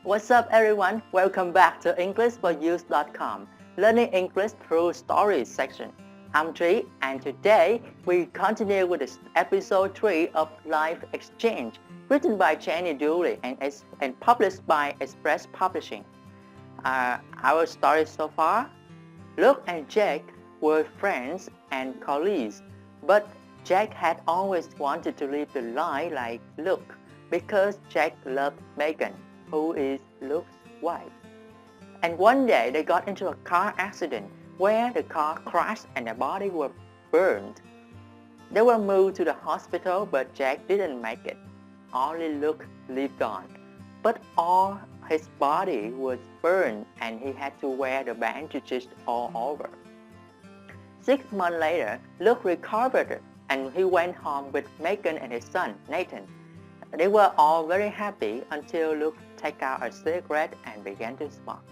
What's up everyone? Welcome back to EnglishForUse.com, learning English through stories section. I'm Trí and today we continue with episode 3 of Life Exchange, written by Dooley and published by Express Publishing. Our story so far, Luke and Jake were friends and colleagues, but Jake had always wanted to live the life like Luke because Jake loved Megan, who is Luke's wife. And one day they got into a car accident where the car crashed and their body were burned. They were moved to the hospital, but Jake didn't make it. Only Luke lived on, but all his body was burned and he had to wear the bandages all over. 6 months later, Luke recovered and he went home with Megan and his son, Nathan. They were all very happy until Luke took out a cigarette and began to smoke.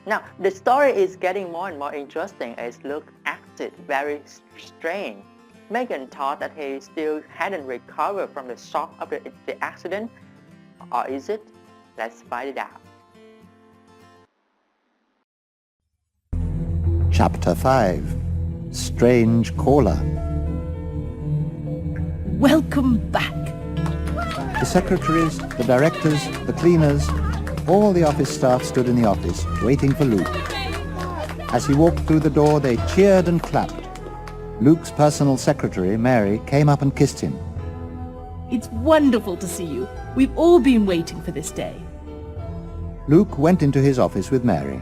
Now, the story is getting more and more interesting as Luke acted very strange. Megan thought that he still hadn't recovered from the shock of the accident. Or is it? Let's find it out. Chapter 5. Strange Caller. Welcome back. The secretaries, the directors, the cleaners, all the office staff stood in the office, waiting for Luke. As he walked through the door, they cheered and clapped. Luke's personal secretary, Mary, came up and kissed him. It's wonderful to see you. We've all been waiting for this day. Luke went into his office with Mary.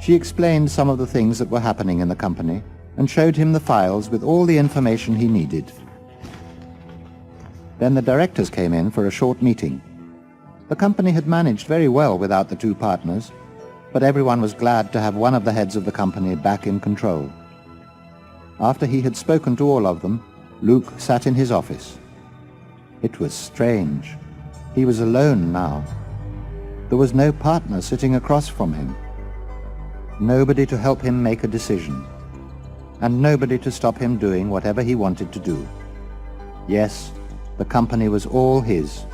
She explained some of the things that were happening in the company and showed him the files with all the information he needed. Then the directors came in for a short meeting. The company had managed very well without the two partners, but everyone was glad to have one of the heads of the company back in control. After he had spoken to all of them, Luke sat in his office. It was strange. He was alone now. There was no partner sitting across from him. Nobody to help him make a decision. And nobody to stop him doing whatever he wanted to do. Yes, the company was all his.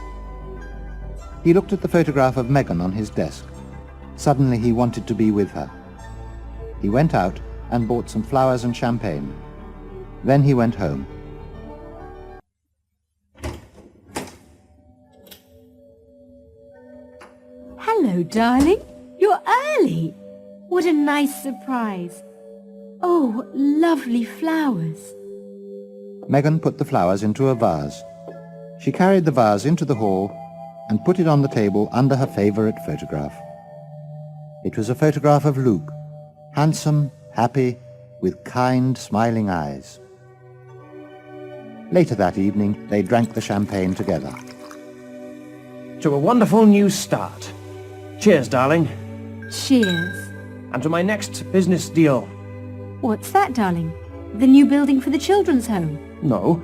He looked at the photograph of Megan on his desk. Suddenly he wanted to be with her. He went out and bought some flowers and champagne. Then he went home. Hello, darling. You're early. What a nice surprise. Oh, lovely flowers. Megan put the flowers into a vase. She carried the vase into the hall and put it on the table under her favorite photograph. It was a photograph of Luke, handsome, happy, with kind, smiling eyes. Later that evening, they drank the champagne together. To a wonderful new start. Cheers, darling. Cheers. And to my next business deal. What's that, darling? The new building for the children's home? No.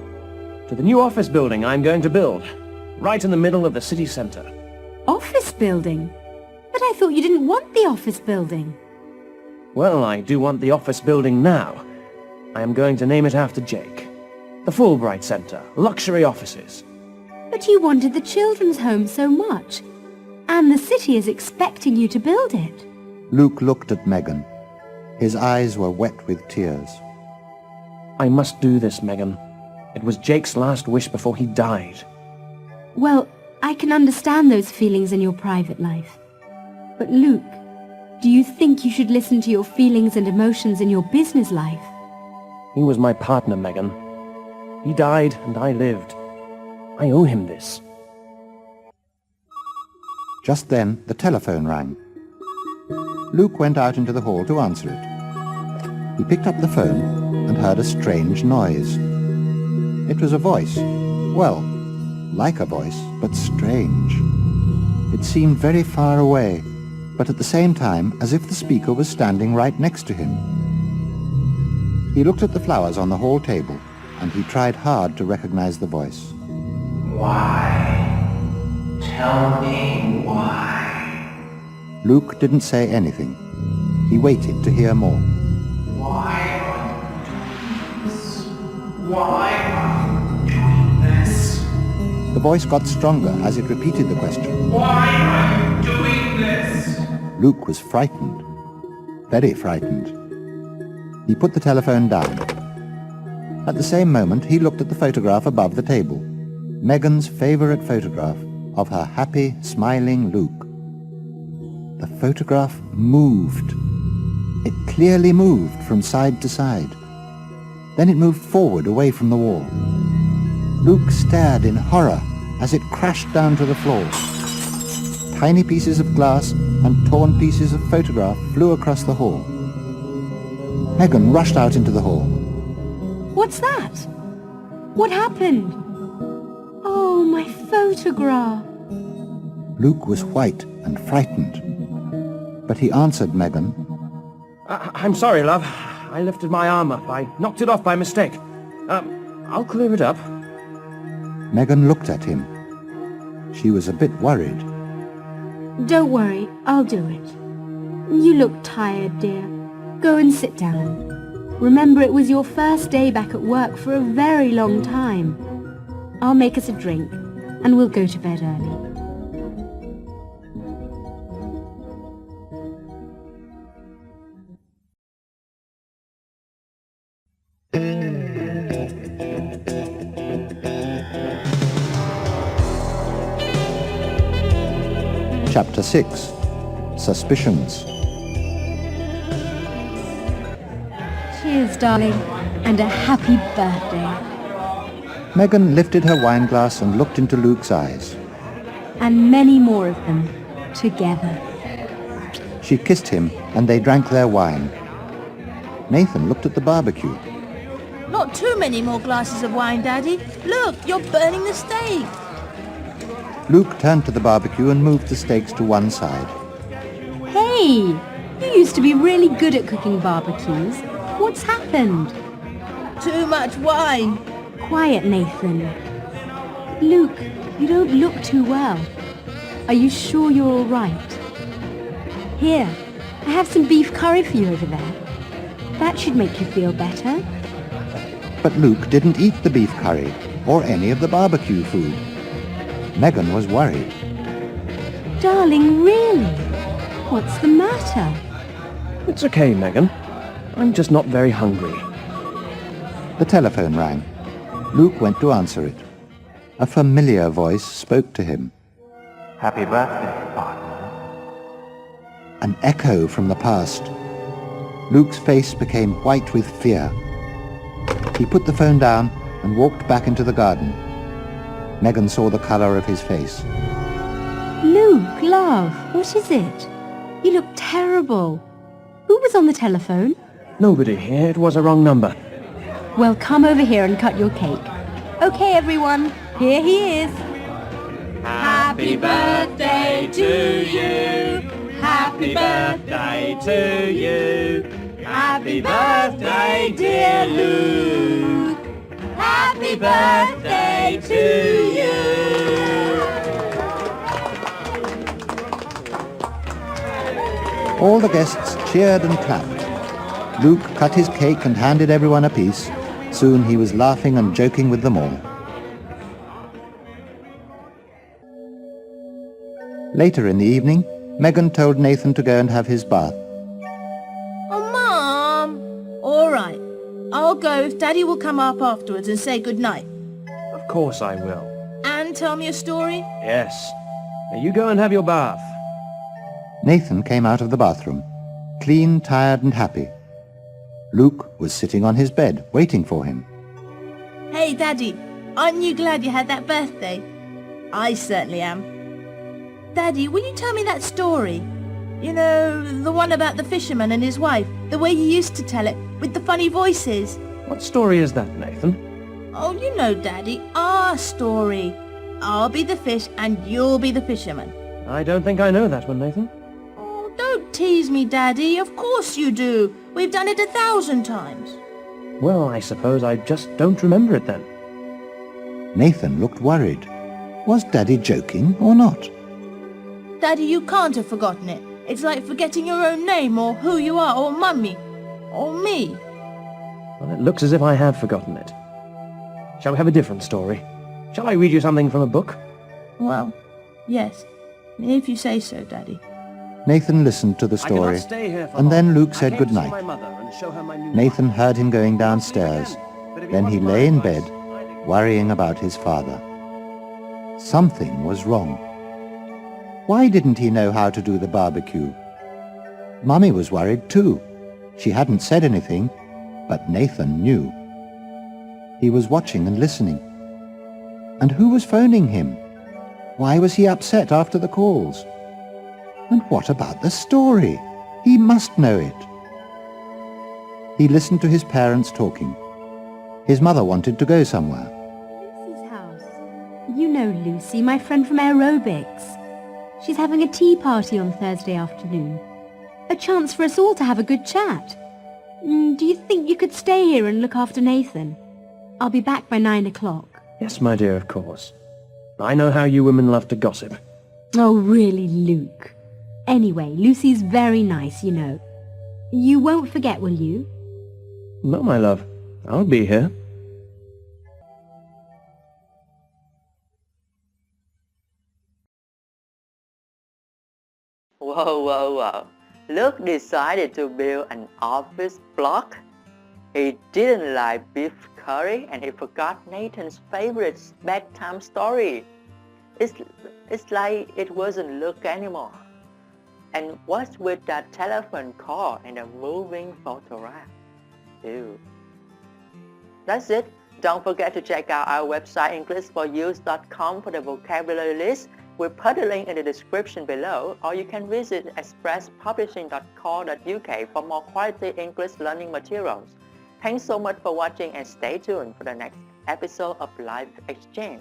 To the new office building I'm going to build. Right in the middle of the city centre. Office building? But I thought you didn't want the office building. Well, I do want the office building now. I am going to name it after Jake. The Fulbright Centre. Luxury offices. But you wanted the children's home so much. And the city is expecting you to build it. Luke looked at Megan. His eyes were wet with tears. I must do this, Megan. It was Jake's last wish before he died. Well, I can understand those feelings in your private life. But Luke, do you think you should listen to your feelings and emotions in your business life? He was my partner, Megan. He died and I lived. I owe him this. Just then, the telephone rang. Luke went out into the hall to answer it. He picked up the phone and heard a strange noise. It was a voice. Well, like a voice, but strange. It seemed very far away, but at the same time as if the speaker was standing right next to him. He looked at the flowers on the hall table, and he tried hard to recognize the voice. Why? Tell me why. Luke didn't say anything. He waited to hear more. Why are you doing this? Why are you doing this? The voice got stronger as it repeated the question. Why are you doing this? Luke was frightened. Very frightened. He put the telephone down. At the same moment, he looked at the photograph above the table. Megan's favourite photograph of her happy, smiling Luke. The photograph moved. It clearly moved from side to side. Then it moved forward away from the wall. Luke stared in horror as it crashed down to the floor. Tiny pieces of glass and torn pieces of photograph flew across the hall. Megan rushed out into the hall. What's that? What happened? Oh, my photograph. Luke was white and frightened. But he answered Megan. I'm sorry, love. I lifted my arm up. I knocked it off by mistake. I'll clear it up. Megan looked at him. She was a bit worried. Don't worry, I'll do it. You look tired, dear. Go and sit down. Remember, it was your first day back at work for a very long time. I'll make us a drink, and we'll go to bed early. Chapter 6. Suspicions. Cheers, darling, and a happy birthday. Megan lifted her wine glass and looked into Luke's eyes. And many more of them, together. She kissed him and they drank their wine. Nathan looked at the barbecue. Not too many more glasses of wine, Daddy. Look, you're burning the steak. Luke turned to the barbecue and moved the steaks to one side. Hey, you used to be really good at cooking barbecues. What's happened? Too much wine. Quiet, Nathan. Luke, you don't look too well. Are you sure you're all right? Here, I have some beef curry for you over there. That should make you feel better. But Luke didn't eat the beef curry or any of the barbecue food. Megan was worried. Darling, really? What's the matter? It's okay, Megan. I'm just not very hungry. The telephone rang. Luke went to answer it. A familiar voice spoke to him. Happy birthday, partner. An echo from the past. Luke's face became white with fear. He put the phone down and walked back into the garden. Megan saw the colour of his face. Luke, love, what is it? You look terrible. Who was on the telephone? Nobody here. It was a wrong number. Well, come over here and cut your cake. Okay, everyone, here he is. Happy birthday to you. Happy birthday to you. Happy birthday, dear Luke. Happy birthday to you. All the guests cheered and clapped. Luke cut his cake and handed everyone a piece. Soon he was laughing and joking with them all. Later in the evening, Megan told Nathan to go and have his bath. Oh, Mum. All right. I'll go if Daddy will come up afterwards and say goodnight. Of course I will. And tell me a story? Yes. Now you go and have your bath. Nathan came out of the bathroom, clean, tired and happy. Luke was sitting on his bed, waiting for him. Hey, Daddy. Aren't you glad you had that birthday? I certainly am. Daddy, will you tell me that story? You know, the one about the fisherman and his wife, the way you used to tell it, with the funny voices. What story is that, Nathan? Oh, you know, Daddy, our story. I'll be the fish and you'll be the fisherman. I don't think I know that one, Nathan. Oh, don't tease me, Daddy. Of course you do. We've done it 1,000 times. Well, I suppose I just don't remember it then. Nathan looked worried. Was Daddy joking or not? Daddy, you can't have forgotten it. It's like forgetting your own name or who you are or Mummy or me. Well, it looks as if I have forgotten it. Shall we have a different story? Shall I read you something from a book? Well, yes, if you say so, Daddy. Nathan listened to the I cannot story, stay here for and long. then Luke I said came to see goodnight. my mother and show her my new Nathan wife. heard him going We'll see downstairs. again, but if you Then want he my lay in advice, bed, worrying about his father. Something was wrong. Why didn't he know how to do the barbecue? Mummy was worried too. She hadn't said anything, but Nathan knew. He was watching and listening. And who was phoning him? Why was he upset after the calls? And what about the story? He must know it. He listened to his parents talking. His mother wanted to go somewhere. Lucy's house. You know Lucy, my friend from aerobics. She's having a tea party on Thursday afternoon. A chance for us all to have a good chat. Do you think you could stay here and look after Nathan? I'll be back by 9 o'clock. Yes, my dear, of course. I know how you women love to gossip. Oh, really, Luke? Anyway, Lucy's very nice, you know. You won't forget, will you? No, my love. I'll be here. Whoa, whoa, whoa. Luke decided to build an office block. He didn't like beef curry and he forgot Nathan's favorite bedtime story. It's like it wasn't Luke anymore. And what's with that telephone call and a moving photograph? Ew. That's it. Don't forget to check out our website EnglishForUse.com for the vocabulary list. We'll put a link in the description below, or you can visit expresspublishing.co.uk for more quality English learning materials. Thanks so much for watching and stay tuned for the next episode of Life Exchange.